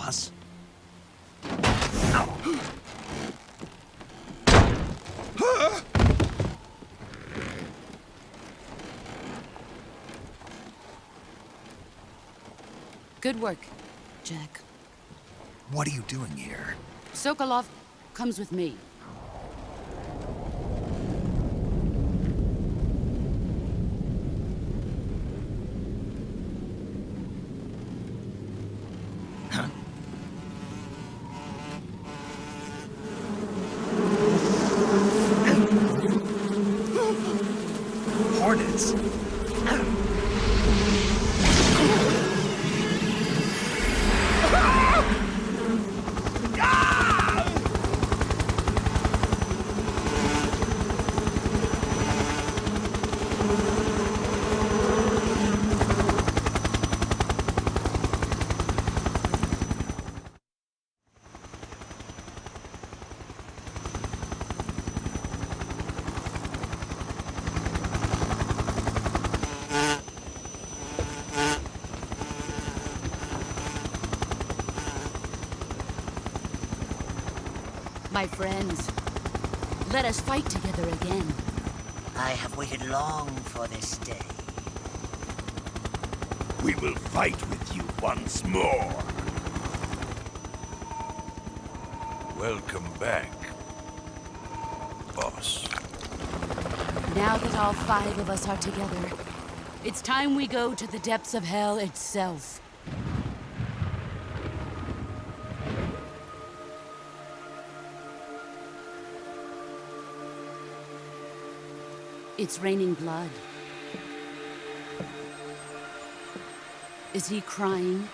boss. Good work, Jack. What are you doing here? Sokolov comes with me. Hornets. My friends, let us fight together again. I have waited long for this day. We will fight with you once more. Welcome back, boss. Now that all 5 of us are together, it's time we go to the depths of hell itself. It's raining blood. Is he crying?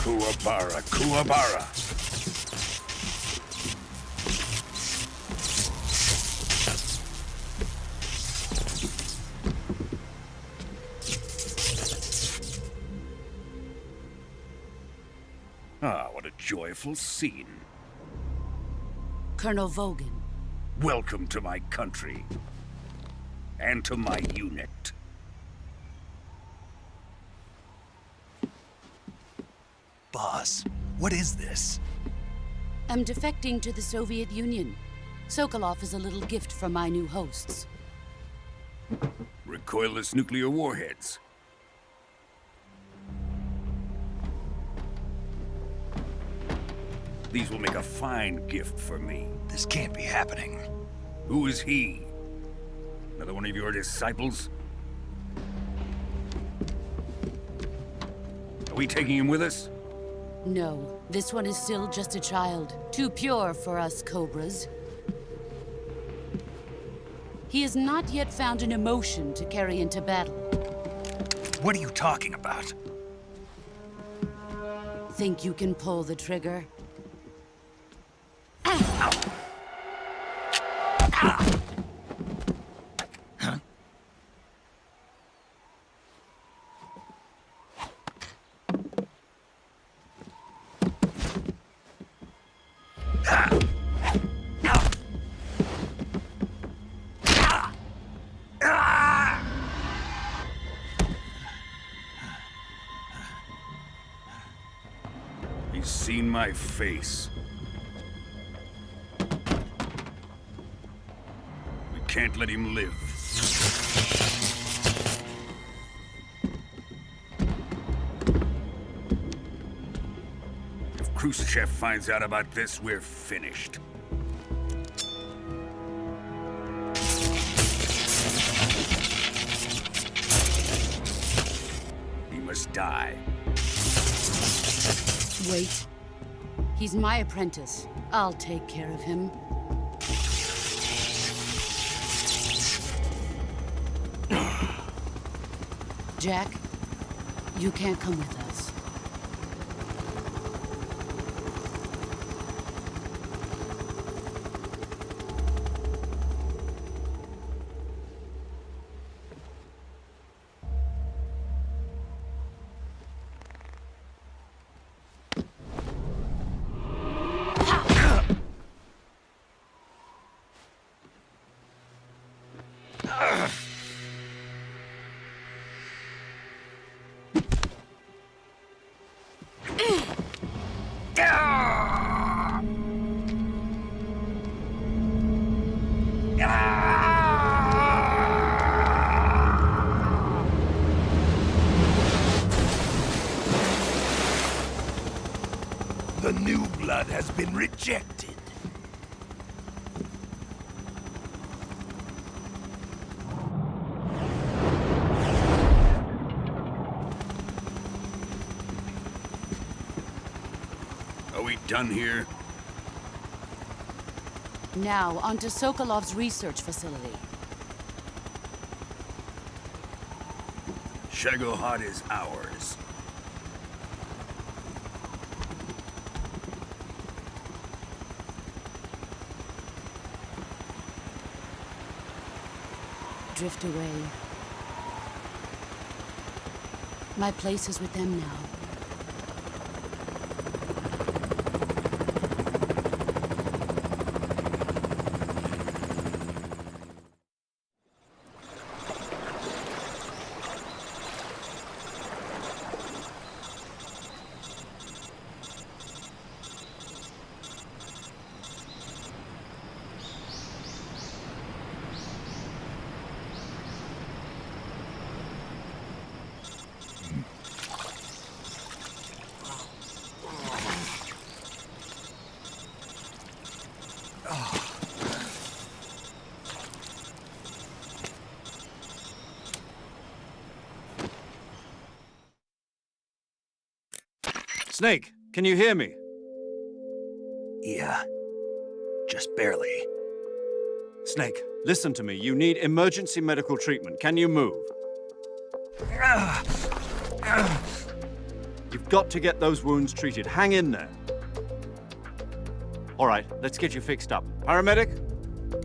Kuwabara, Kuwabara. Ah, what a joyful scene. Colonel Vogan. Welcome to my country. And to my unit. Boss, what is this? I'm defecting to the Soviet Union. Sokolov is a little gift from my new hosts. Recoilless nuclear warheads. These will make a fine gift for me. This can't be happening. Who is he? Another one of your disciples? Are we taking him with us? No, this one is still just a child. Too pure for us Cobras. He has not yet found an emotion to carry into battle. What are you talking about? Think you can pull the trigger? He's seen my face. We can't let him live. If Khrushchev finds out about this, we're finished. He must die. Wait. He's my apprentice. I'll take care of him. Jack, you can't come with us. Rejected. Are we done here? Now, on to Sokolov's research facility. Shagohod is ours. Drift away. My place is with them now. Snake, can you hear me? Yeah. Just barely. Snake, listen to me. You need emergency medical treatment. Can you move? You've got to get those wounds treated. Hang in there. All right, let's get you fixed up. Paramedic?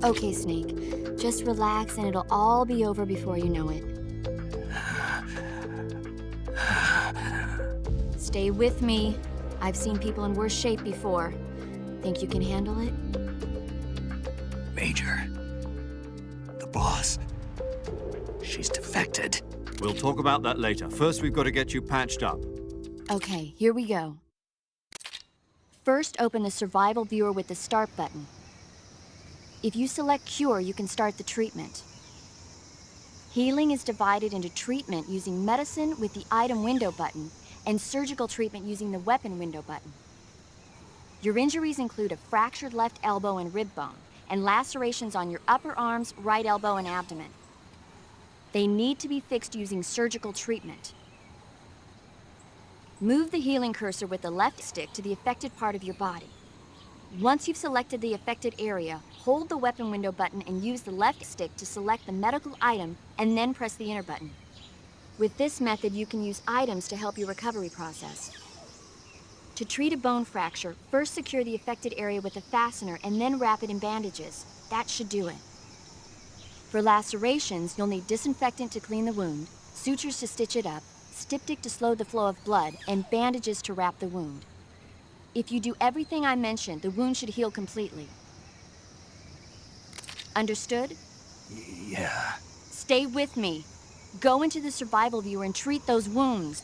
Okay, Snake. Just relax and it'll all be over before you know it. Stay with me. I've seen people in worse shape before. Think you can handle it? Major. The boss. She's defected. We'll talk about that later. First, we've got to get you patched up. Okay, here we go. First, open the survival viewer with the start button. If you select cure, you can start the treatment. Healing is divided into treatment using medicine with the item window button and surgical treatment using the weapon window button. Your injuries include a fractured left elbow and rib bone, and lacerations on your upper arms, right elbow, and abdomen. They need to be fixed using surgical treatment. Move the healing cursor with the left stick to the affected part of your body. Once you've selected the affected area, hold the weapon window button and use the left stick to select the medical item, and then press the enter button. With this method, you can use items to help your recovery process. To treat a bone fracture, first secure the affected area with a fastener and then wrap it in bandages. That should do it. For lacerations, you'll need disinfectant to clean the wound, sutures to stitch it up, styptic to slow the flow of blood, and bandages to wrap the wound. If you do everything I mentioned, the wound should heal completely. Understood? Yeah. Stay with me. Go into the survival viewer and treat those wounds.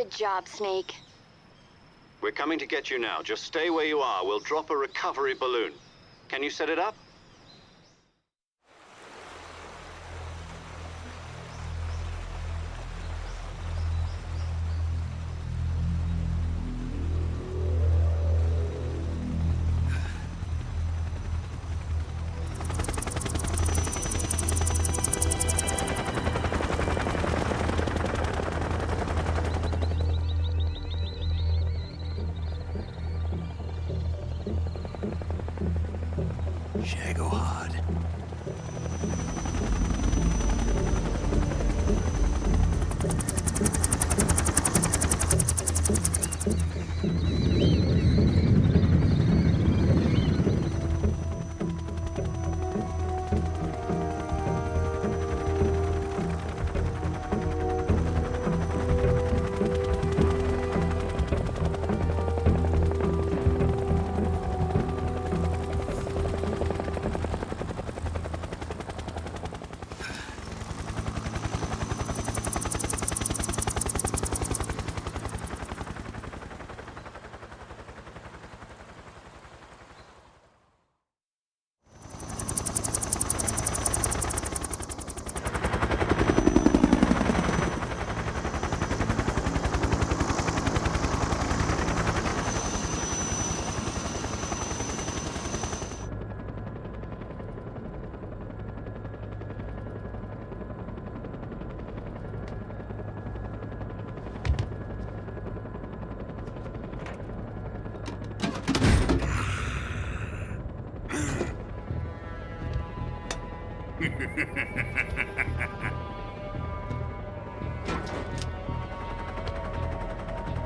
Good job, Snake. We're coming to get you now. Just stay where you are. We'll drop a recovery balloon. Can you set it up? Shagohod.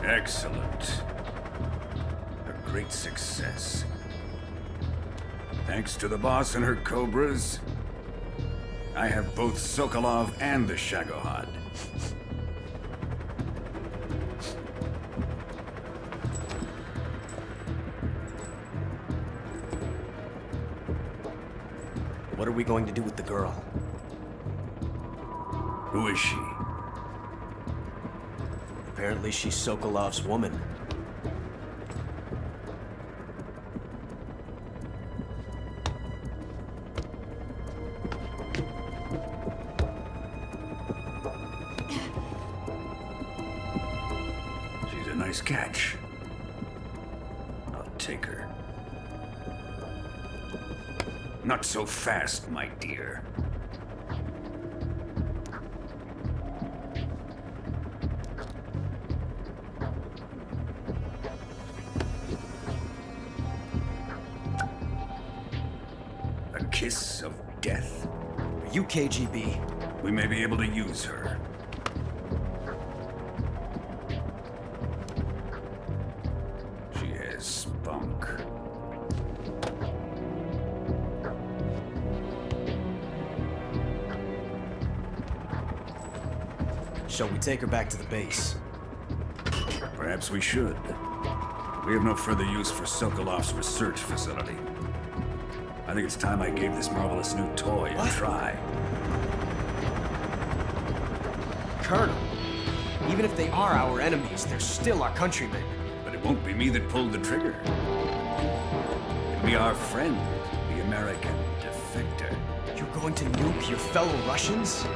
Excellent. A great success. Thanks to the boss and her cobras, I have both Sokolov and the Shagohod. What are we going to do with the girl? Who is she? Apparently she's Sokolov's woman. She's a nice catch. I'll take her. Not so fast, my dear. A kiss of death. Are you KGB? We may be able to use her. She has spunk. Shall we take her back to the base? Perhaps we should. We have no further use for Sokolov's research facility. I think it's time I gave this marvelous new toy a try. Colonel, even if they are our enemies, they're still our countrymen. But it won't be me that pulled the trigger. It'll be our friend, the American defector. You're going to nuke your fellow Russians?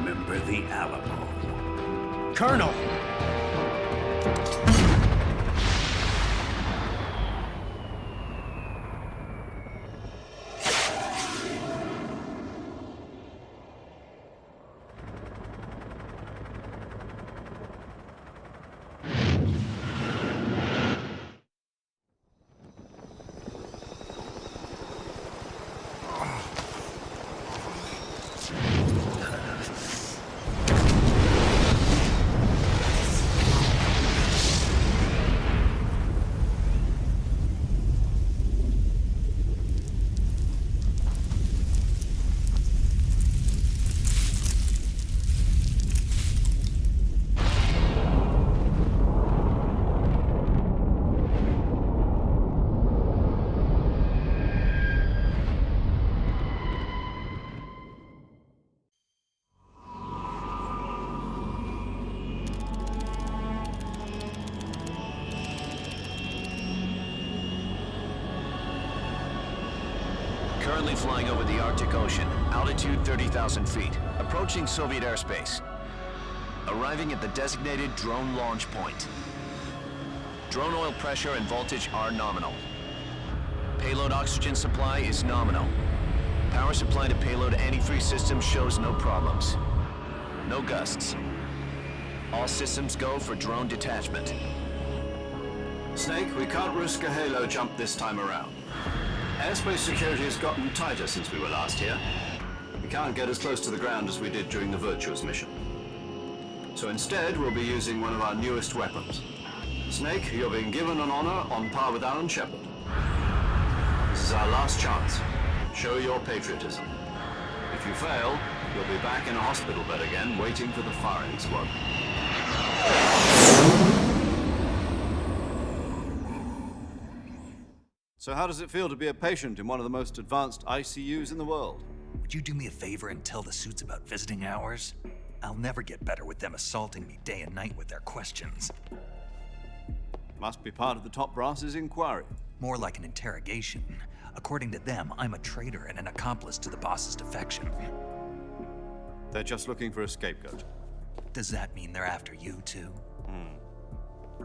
Remember the Alamo. Colonel! Currently flying over the Arctic Ocean, altitude 30,000 feet, approaching Soviet airspace. Arriving at the designated drone launch point. Drone oil pressure and voltage are nominal. Payload oxygen supply is nominal. Power supply to payload antifreeze system shows no problems. No gusts. All systems go for drone detachment. Snake, we can't risk a halo jump this time around. Airspace security has gotten tighter since we were last here. We can't get as close to the ground as we did during the Virtuous mission. So instead, we'll be using one of our newest weapons. Snake, you're being given an honor on par with Alan Shepard. This is our last chance. Show your patriotism. If you fail, you'll be back in a hospital bed again, waiting for the firing squad. So how does it feel to be a patient in one of the most advanced ICUs in the world? Would you do me a favor and tell the suits about visiting hours? I'll never get better with them assaulting me day and night with their questions. Must be part of the top brass's inquiry. More like an interrogation. According to them, I'm a traitor and an accomplice to the boss's defection. They're just looking for a scapegoat. Does that mean they're after you, too?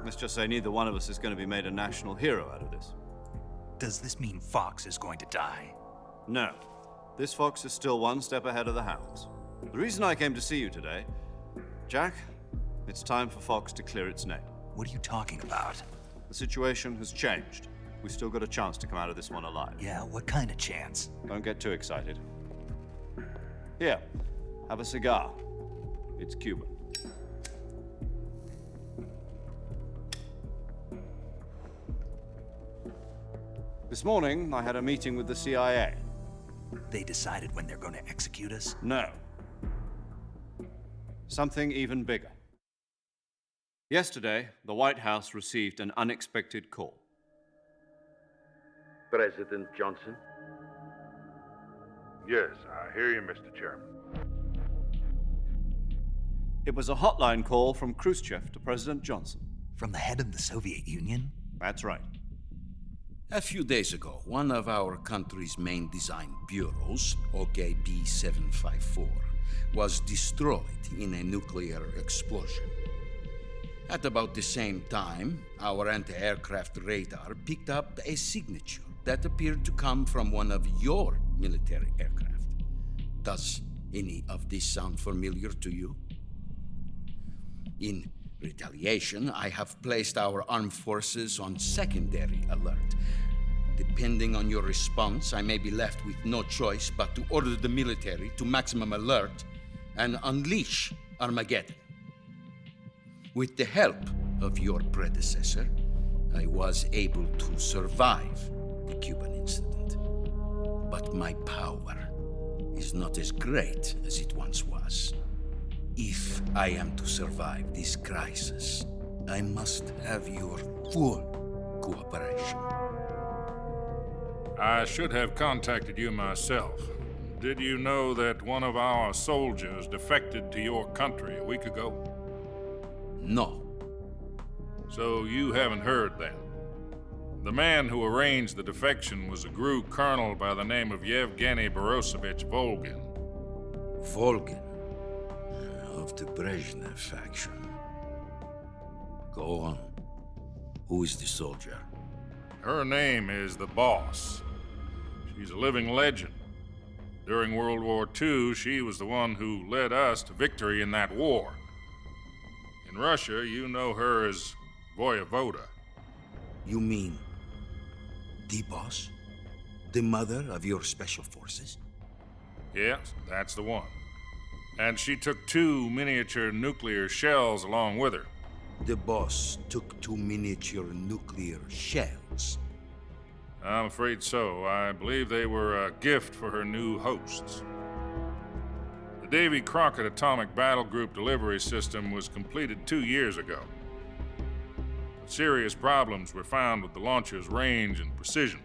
Let's just say neither one of us is going to be made a national hero out of this. Does this mean Fox is going to die? No. This fox is still one step ahead of the hounds. The reason I came to see you today, Jack, it's time for Fox to clear its name. What are you talking about? The situation has changed. We've still got a chance to come out of this one alive. Yeah, what kind of chance? Don't get too excited. Here, have a cigar. It's Cuban. This morning, I had a meeting with the CIA. They decided when they're going to execute us? No. Something even bigger. Yesterday, the White House received an unexpected call. President Johnson? Yes, I hear you, Mr. Chairman. It was a hotline call from Khrushchev to President Johnson. From the head of the Soviet Union? That's right. A few days ago, one of our country's main design bureaus, OKB 754, was destroyed in a nuclear explosion. At about the same time, our anti-aircraft radar picked up a signature that appeared to come from one of your military aircraft. Does any of this sound familiar to you? In retaliation, I have placed our armed forces on secondary alert. Depending on your response, I may be left with no choice but to order the military to maximum alert and unleash Armageddon. With the help of your predecessor, I was able to survive the Cuban incident. But my power is not as great as it once was. If I am to survive this crisis, I must have your full cooperation. I should have contacted you myself. Did you know that one of our soldiers defected to your country a week ago? No. So you haven't heard then. The man who arranged the defection was a GRU colonel by the name of Yevgeny Borosovich Volgin. Volgin? Of the Brezhnev faction. Go on. Who is the soldier? Her name is the Boss. She's a living legend. During World War II, she was the one who led us to victory in that war. In Russia, you know her as Voyevoda. You mean the Boss? The mother of your special forces? Yes, that's the one. And she took 2 miniature nuclear shells along with her. The Boss took 2 miniature nuclear shells? I'm afraid so. I believe they were a gift for her new hosts. The Davy Crockett Atomic Battle Group delivery system was completed 2 years ago. But serious problems were found with the launcher's range and precision.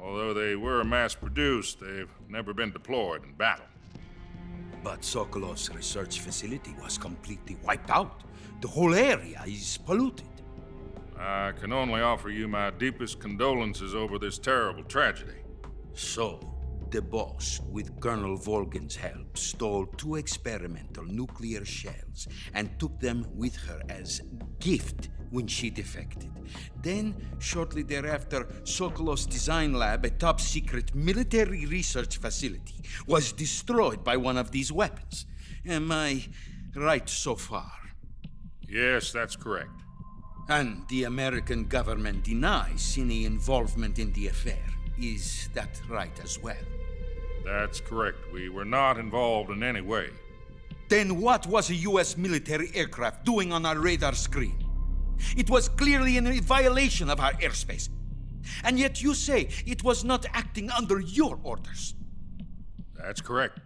Although they were mass-produced, they've never been deployed in battle. But Sokolov's research facility was completely wiped out. The whole area is polluted. I can only offer you my deepest condolences over this terrible tragedy. So, the boss, with Colonel Volgan's help, stole 2 experimental nuclear shells and took them with her as gift when she defected. Then, shortly thereafter, Sokolov's design lab, a top-secret military research facility, was destroyed by one of these weapons. Am I right so far? Yes, that's correct. And the American government denies any involvement in the affair. Is that right as well? That's correct. We were not involved in any way. Then what was a U.S. military aircraft doing on our radar screen? It was clearly in violation of our airspace. And yet you say it was not acting under your orders. That's correct.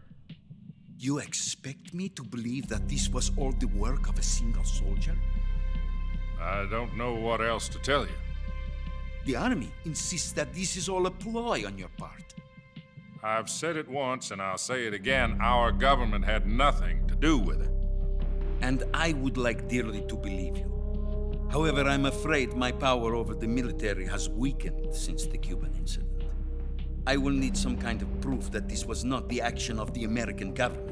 You expect me to believe that this was all the work of a single soldier? I don't know what else to tell you. The Army insists that this is all a ploy on your part. I've said it once and I'll say it again. Our government had nothing to do with it. And I would like dearly to believe you. However, I'm afraid my power over the military has weakened since the Cuban incident. I will need some kind of proof that this was not the action of the American government.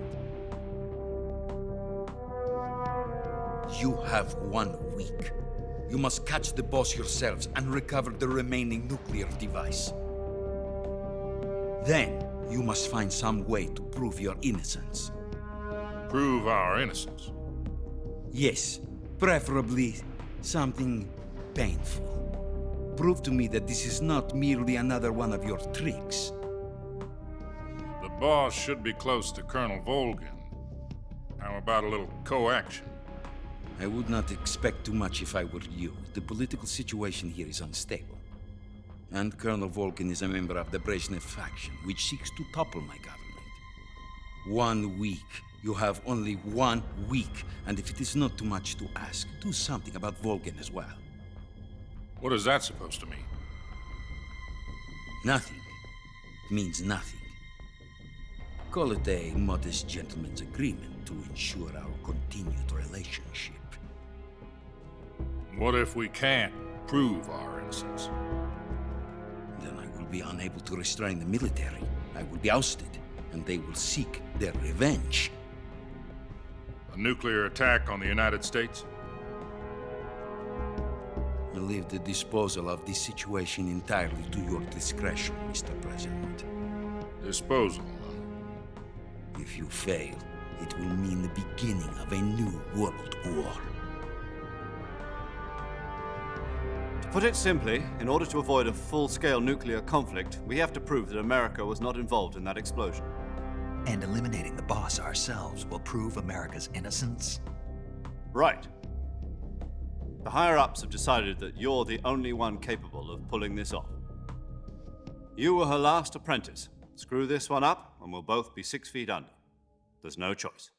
You have 1 week. You must catch the boss yourselves and recover the remaining nuclear device. Then, you must find some way to prove your innocence. Prove our innocence? Yes, preferably something painful. Prove to me that this is not merely another one of your tricks. The boss should be close to Colonel Volgan. How about a little co-action? I would not expect too much if I were you. The political situation here is unstable. And Colonel Volgan is a member of the Brezhnev faction, which seeks to topple my government. 1 week. You have only 1 week, and if it is not too much to ask, do something about Volgan as well. What is that supposed to mean? Nothing. It means nothing. Call it a modest gentleman's agreement to ensure our continued relationship. What if we can't prove our innocence? Then I will be unable to restrain the military. I will be ousted, and they will seek their revenge. A nuclear attack on the United States? I leave the disposal of this situation entirely to your discretion, Mr. President. Disposal? If you fail, it will mean the beginning of a new world war. To put it simply, in order to avoid a full-scale nuclear conflict, we have to prove that America was not involved in that explosion. And eliminating the boss ourselves will prove America's innocence? Right. The higher-ups have decided that you're the only one capable of pulling this off. You were her last apprentice. Screw this one up, and we'll both be 6 feet under. There's no choice.